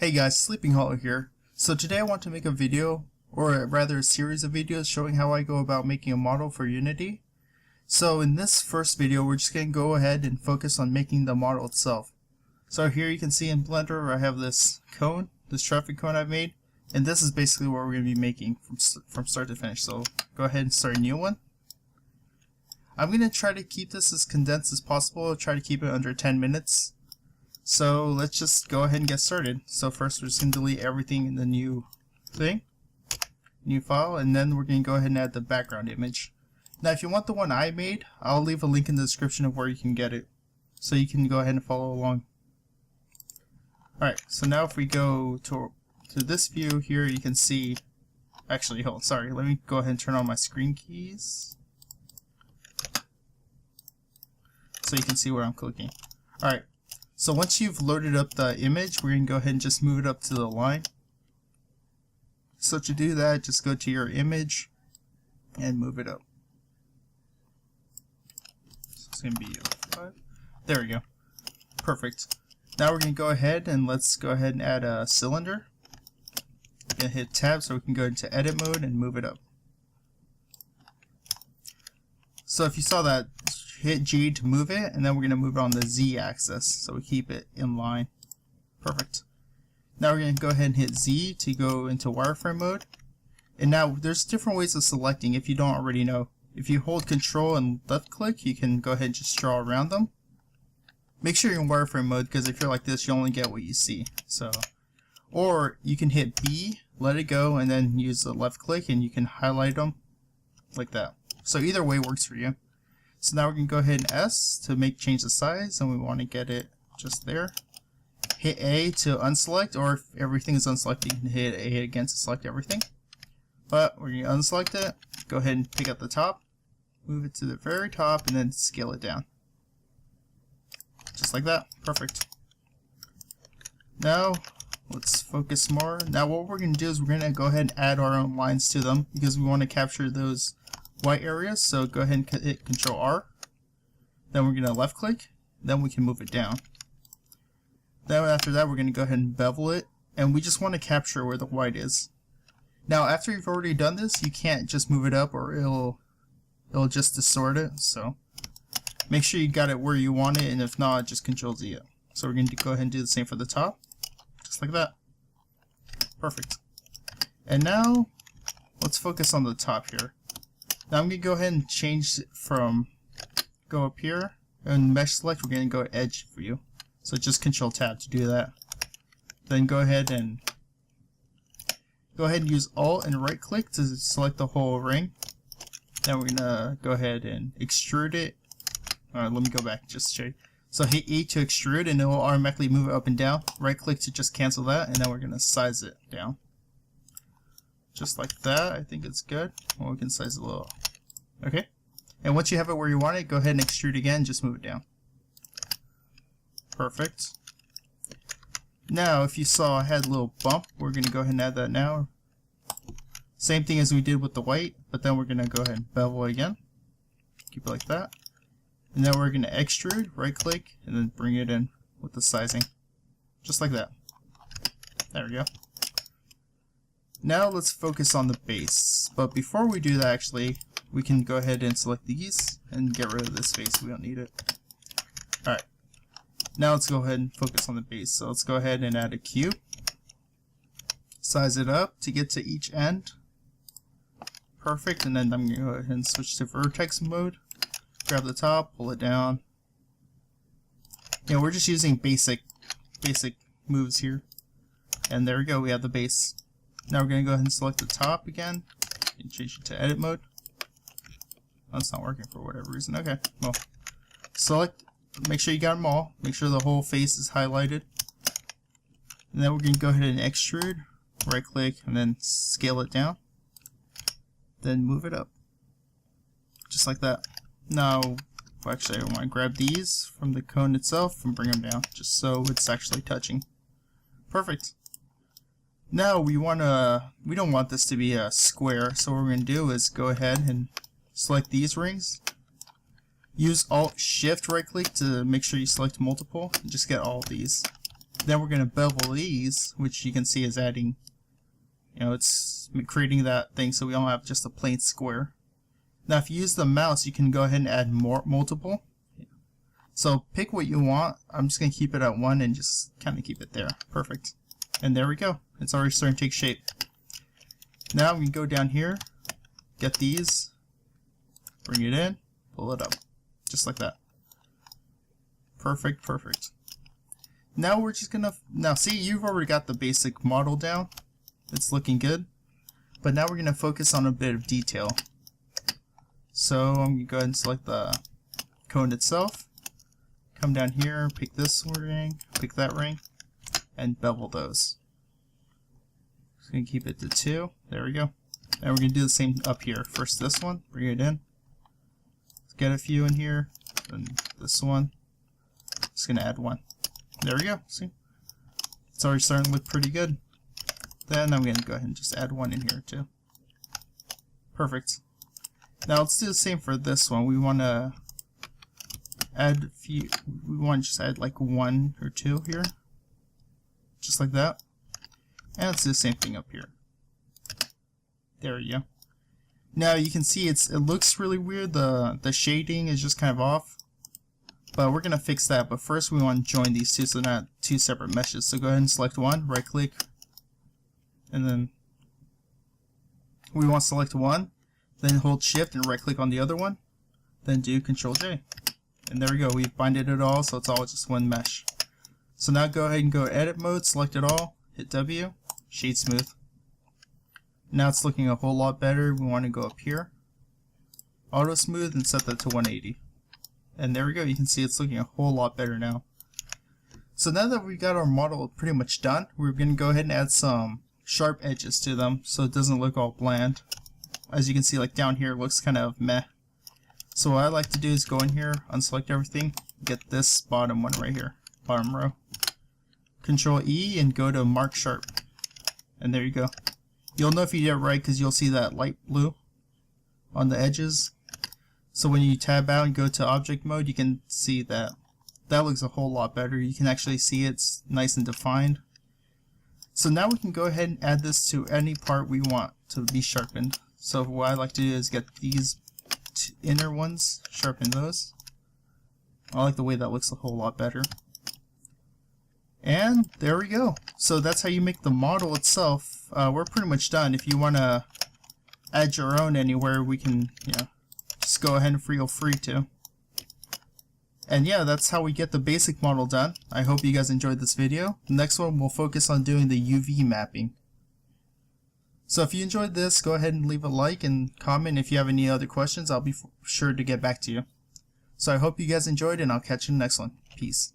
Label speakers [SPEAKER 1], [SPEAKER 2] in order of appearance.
[SPEAKER 1] Hey guys, SleepingHollow here. So today I want to make a video, or rather a series of videos showing how I go about making a model for Unity. So in this first video we're just going to go ahead and focus on making the model itself. So here you can see in Blender I have this cone, this traffic cone I've made, and this is basically what we're going to be making from start to finish. So go ahead and start a new one. I'm going to try to keep this as condensed as possible. I'll try to keep it under 10 minutes. So let's just go ahead and get started. So first we're just going to delete everything in the new file, and then we're going to go ahead and add the background image. Now if you want the one I made, I'll leave a link in the description of where you can get it, so you can go ahead and follow along. Alright, so now if we go to this view here, you can see, actually hold on, sorry, let me go ahead and turn on my screen keys so you can see where I'm clicking. Alright. So once you've loaded up the image, we're going to go ahead and just move it up to the line. So to do that, just go to your image and move it up. So it's going to be 5. There we go. Perfect. Now we're going to go ahead and let's go ahead and add a cylinder. We're going to hit tab so we can go into edit mode and move it up. So if you saw that, hit G to move it, and then we're going to move it on the Z axis so we keep it in line. Perfect. Now we're going to go ahead and hit Z to go into wireframe mode. And now there's different ways of selecting if you don't already know. If you hold Control and left click, you can go ahead and just draw around them. Make sure you're in wireframe mode, because if you're like this, you only get what you see. So, or you can hit B, let it go, and then use the left click and you can highlight them like that. So either way works for you. So now we're going to go ahead and S to change the size, and we want to get it just there. Hit A to unselect, or if everything is unselected, you can hit A again to select everything. But we're going to unselect it, go ahead and pick up the top, move it to the very top, and then scale it down. Just like that. Perfect. Now, let's focus more. Now what we're going to do is we're going to go ahead and add our own lines to them, because we want to capture those white areas. So go ahead and hit Control R. Then we're going to left click. Then we can move it down. Then after that we're going to go ahead and bevel it, and we just want to capture where the white is. Now after you've already done this, you can't just move it up or it'll just distort it. So make sure you got it where you want it, and if not, just Control Z it. So we're going to go ahead and do the same for the top, just like that. Perfect. And now let's focus on the top here. Now I'm going to go ahead and change it from go up here, and mesh select, we're going to go edge view. So just Control Tab to do that. Then go ahead and use Alt and right click to select the whole ring. Then we're going to go ahead and extrude it. Let me go back just to show you. So hit E to extrude, and it will automatically move it up and down. Right click to just cancel that, and then we're going to size it down. Just like that. I think it's good. Well, we can size it a little. Okay. And once you have it where you want it, go ahead and extrude again, just move it down. Perfect. Now, if you saw I had a little bump, we're going to go ahead and add that now. Same thing as we did with the white, but then we're going to go ahead and bevel again. Keep it like that. And then we're going to extrude, right click, and then bring it in with the sizing. Just like that. There we go. Now let's focus on the base. But before we do that, actually, we can go ahead and select these and get rid of this face. We don't need it. Alright. Now let's go ahead and focus on the base. So let's go ahead and add a cube. Size it up to get to each end. Perfect. And then I'm going to go ahead and switch to vertex mode. Grab the top, pull it down. We're just using basic moves here. And there we go, we have the base. Now we're going to go ahead and select the top again and change it to edit mode. That's not working for whatever reason. Okay, well, select, make sure you got them all. Make sure the whole face is highlighted. And then we're going to go ahead and extrude, right click, and then scale it down. Then move it up. Just like that. Now, actually I want to grab these from the cone itself and bring them down, just so it's actually touching. Perfect. Now we don't want this to be a square, so what we're going to do is go ahead and select these rings, Use Alt Shift right click to make sure you select multiple and just get all of these. Then we're going to bevel these, which you can see is adding, it's creating that thing so we don't have just a plain square. Now if you use the mouse, you can go ahead and add multiple. So pick what you want. I'm just going to keep it at 1 and just kind of keep it there. Perfect. And there we go. It's already starting to take shape. Now we can go down here, get these, bring it in, pull it up. Just like that. Perfect, perfect. Now we're just gonna, see, you've already got the basic model down. It's looking good. But now we're gonna focus on a bit of detail. So I'm gonna go ahead and select the cone itself. Come down here, pick this ring, pick that ring, and bevel those. Just gonna keep it to 2. There we go. And we're gonna do the same up here. First this one, bring it in. Let's get a few in here. Then this one. Just gonna add 1. There we go. See? It's already starting to look pretty good. Then I'm gonna go ahead and just add 1 in here too. Perfect. Now let's do the same for this one. We wanna add a few, we want to just add like 1 or 2 here. Just like that. And let's do the same thing up here. There we go. Now you can see it looks really weird. The shading is just kind of off. But we're gonna fix that. But first we want to join these two so they're not 2 separate meshes. So go ahead and select one, right click, and then we want to select one, then hold shift and right click on the other one, then do Control J. And there we go, we've binded it all so it's all just one mesh. So now go ahead and go edit mode, select it all, hit W, shade smooth. Now it's looking a whole lot better. We want to go up here, auto smooth, and set that to 180. And there we go, you can see it's looking a whole lot better now. So now that we got our model pretty much done, we're going to go ahead and add some sharp edges to them so it doesn't look all bland. As you can see, like down here, it looks kind of meh. So what I like to do is go in here, unselect everything, get this bottom one right here, bottom row. Control E and go to Mark Sharp. And there you go. You'll know if you did it right because you'll see that light blue on the edges. So when you tab out and go to object mode, you can see that looks a whole lot better. You can actually see it's nice and defined. So now we can go ahead and add this to any part we want to be sharpened. So what I like to do is get these inner ones, sharpen those. I like the way that looks a whole lot better. And there we go. So that's how you make the model itself. We're pretty much done. If you want to add your own anywhere, we can, just go ahead and feel free to. And yeah, that's how we get the basic model done. I hope you guys enjoyed this video. The next one we'll focus on doing the UV mapping. So if you enjoyed this, go ahead and leave a like and comment. If you have any other questions, I'll be sure to get back to you. So I hope you guys enjoyed, and I'll catch you in the next one. Peace.